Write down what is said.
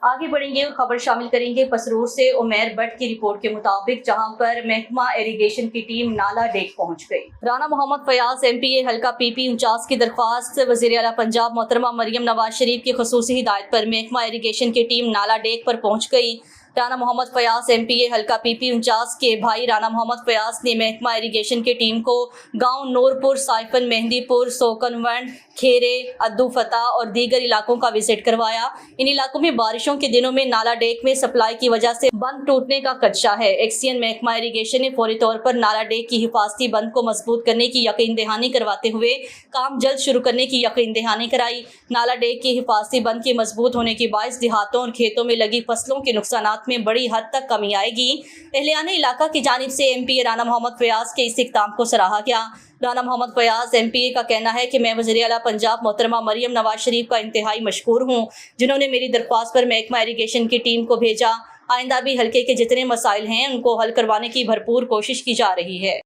आगे बढ़ेंगे और खबर शामिल करेंगे पसरूर से उमैर भट्ट की रिपोर्ट के मुताबिक, जहां पर महकमा इरिगेशन की टीम नाला डेक पहुंच गई। राना मोहम्मद फयाज MPA हल्का PP 49 की दरख्वास्त वज़ीर आला पंजाब मोहतरमा मरियम नवाज शरीफ की ख़ुसूसी हिदायत पर महकमा इरिगेशन की टीम नाला डेक पर पहुंच गई। राना मोहम्मद फयाज MPA हल्का PP 49 के भाई राना मोहम्मद फयाज ने महकमा इरिगेशन की टीम को गांव नूरपुर, साइफन, मेहंदीपुर, सोकनवंड, खेरे, अद्दू फता और दीगर इलाकों का विजिट करवाया। इन इलाकों में बारिशों के दिनों में नाला डेक में सप्लाई की वजह से बंद टूटने का खदशा है। एक्सीएन महकमा इरिगेशन ने फौरी तौर पर नाला डेक की हिफाजती बंद को मजबूत करने की यकीन दहानी करवाते हुए काम जल्द शुरू करने की यकीन दहानी कराई। नाला डेक की हिफाजती बंद के मजबूत होने के बायस देहातों और खेतों में लगी फसलों के नुकसानात में बड़ी हद तक कमी आएगी। अहलियाने इलाका की जानिब से MPA राना मोहम्मद फयाज के इस इक़दाम को सराहा गया। राना मोहम्मद फयाज MPA का कहना है कि मैं वज़ीर आला पंजाब मोहतरमा मरियम नवाज शरीफ का इंतहाई मशकूर हूँ, जिन्होंने मेरी दरख्वास्त पर महकमा इरिगेशन की टीम को भेजा। आइंदा भी हल्के के जितने मसाइल हैं उनको हल करवाने की भरपूर कोशिश की जा रही है।